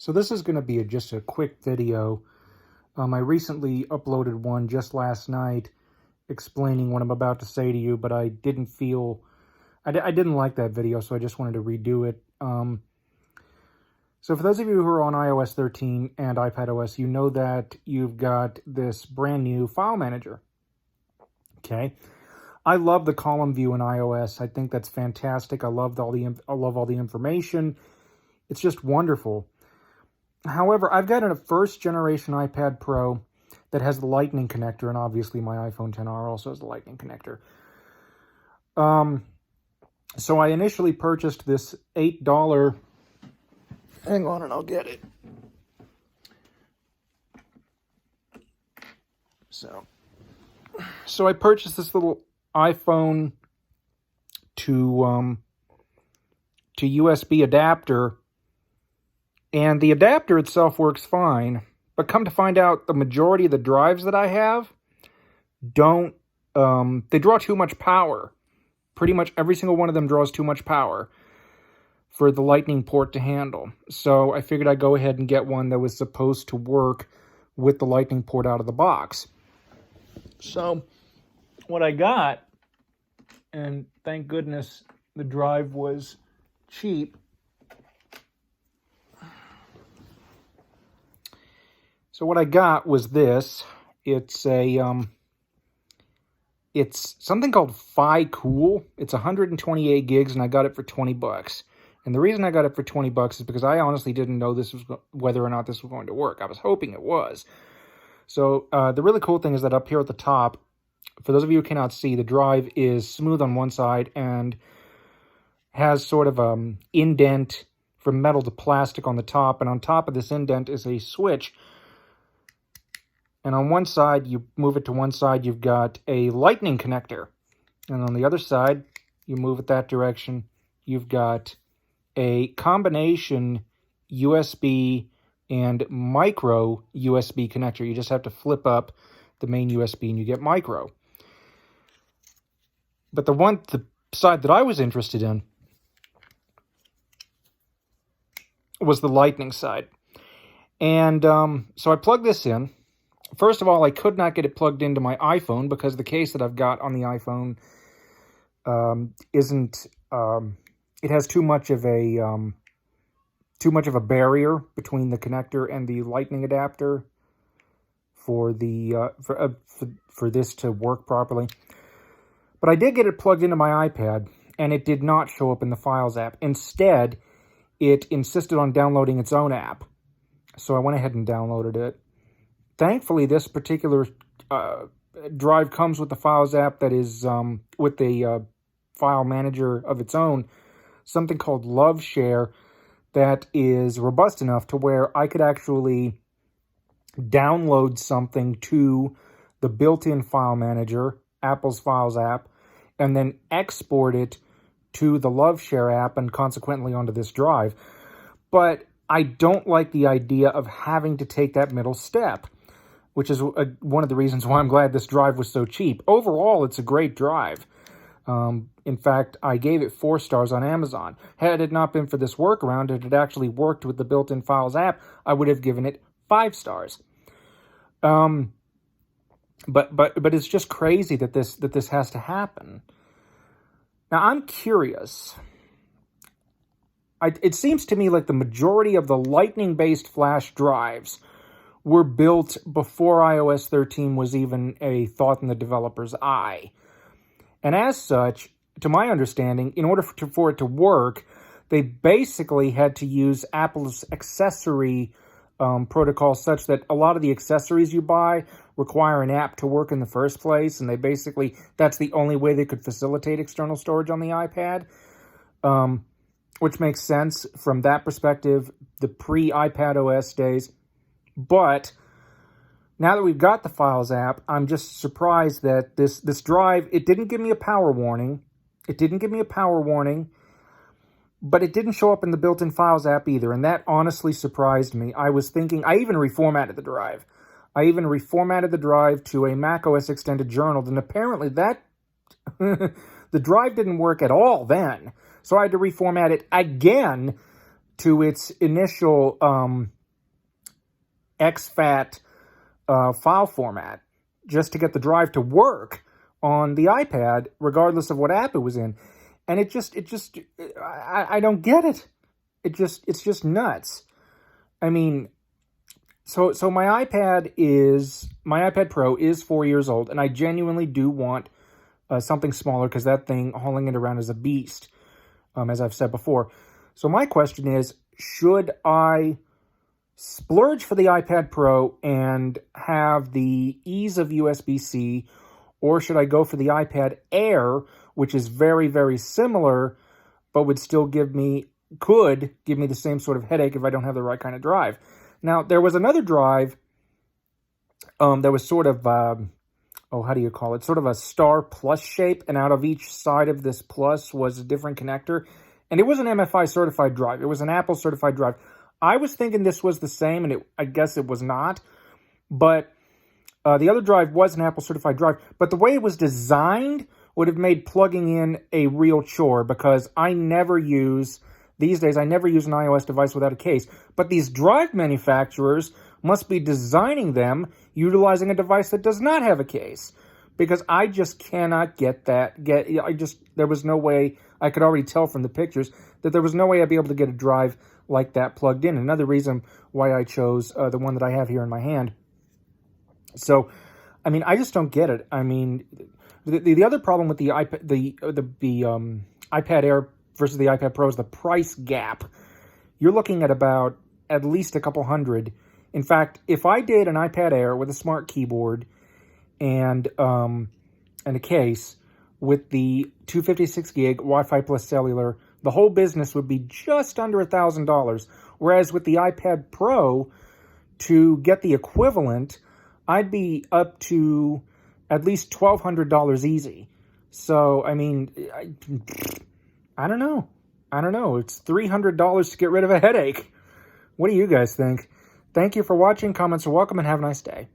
So this is going to be just a quick video. I recently uploaded one just last night explaining what I'm about to say to you, but I didn't feel... I didn't like that video, so I just wanted to redo it. So for those of you who are on iOS 13 and iPadOS, you know that you've got this brand new file manager. Okay. I love the column view in iOS. I think that's fantastic. I love all the information. It's just wonderful. However, I've got a first generation iPad Pro that has the Lightning connector, and obviously my iPhone XR also has the Lightning connector. So I initially purchased this $8... Hang on and I'll get it. So I purchased this little iPhone to USB adapter, and the adapter itself works fine, but come to find out the majority of the drives that I have don't, they draw too much power. Pretty much every single one of them draws too much power for the Lightning port to handle. So I figured I'd go ahead and get one that was supposed to work with the Lightning port out of the box. So what I got, and thank goodness the drive was cheap. So what I got was this. It's a it's something called Cool. It's 128 gigs, and I got it for 20 bucks. And the reason I got it for 20 bucks is because I honestly didn't know whether or not this was going to work. I was hoping it was. So the really cool thing is that up here at the top, for those of you who cannot see, the drive is smooth on one side and has sort of an indent from metal to plastic on the top. And on top of this indent is a switch. And on one side, you move it to one side, you've got a Lightning connector. And on the other side, you move it that direction, you've got a combination USB and micro USB connector. You just have to flip up the main USB and you get micro. But the side that I was interested in was the Lightning side. And so I plugged this in. First of all, I could not get it plugged into my iPhone because the case that I've got on the iPhone isn't... it has too much of a barrier between the connector and the Lightning adapter for this to work properly. But I did get it plugged into my iPad, and it did not show up in the Files app. Instead, it insisted on downloading its own app. So I went ahead and downloaded it. Thankfully, this particular drive comes with the Files app that is with the file manager of its own, something called Love Share, that is robust enough to where I could actually download something to the built-in file manager, Apple's Files app, and then export it to the Love Share app and consequently onto this drive. But I don't like the idea of having to take that middle step, which is one of the reasons why I'm glad this drive was so cheap. Overall, it's a great drive. In fact, I gave it 4 stars on Amazon. Had it not been for this workaround, it had actually worked with the built-in Files app, I would have given it 5 stars. But it's just crazy that this has to happen. Now, I'm curious. It seems to me like the majority of the Lightning-based flash drives were built before iOS 13 was even a thought in the developer's eye. And as such, to my understanding, in order for it to work, they basically had to use Apple's accessory protocol, such that a lot of the accessories you buy require an app to work in the first place, and that's the only way they could facilitate external storage on the iPad, which makes sense from that perspective, the pre-iPadOS days. But now that we've got the Files app, I'm just surprised that this drive, it didn't give me a power warning. But it didn't show up in the built-in Files app either, and that honestly surprised me. I was thinking, I even reformatted the drive. To a macOS extended journal, and apparently that the drive didn't work at all then. So I had to reformat it again to its initial exFAT file format just to get the drive to work on the iPad, regardless of what app it was in. And I don't get it. It's just nuts. I mean, so my iPad Pro is 4 years old, and I genuinely do want something smaller because that thing, hauling it around is a beast, as I've said before. So my question is, should I splurge for the iPad Pro and have the ease of USB-C, or should I go for the iPad Air, which is very, very similar, but could give me the same sort of headache if I don't have the right kind of drive? Now, there was another drive that was sort of, how do you call it? Sort of a star plus shape, and out of each side of this plus was a different connector. And it was an MFI certified drive. It was an Apple certified drive. I was thinking this was the same, and I guess it was not. But the other drive was an Apple certified drive. But the way it was designed would have made plugging in a real chore, because these days, I never use an iOS device without a case. But these drive manufacturers must be designing them utilizing a device that does not have a case, because I just cannot get that. There was no way. I could already tell from the pictures that there was no way I'd be able to get a drive like that plugged in. Another reason why I chose the one that I have here in my hand. So, I mean, I just don't get it. I mean, the other problem with the iPad Air versus the iPad Pro is the price gap. You're looking at about at least a couple hundred. In fact, if I did an iPad Air with a smart keyboard and a case with the 256 gig Wi-Fi plus cellular, the whole business would be just under $1,000. Whereas with the iPad Pro, to get the equivalent, I'd be up to at least $1,200 easy. So, I mean, I don't know. It's $300 to get rid of a headache. What do you guys think? Thank you for watching. Comments are welcome, and have a nice day.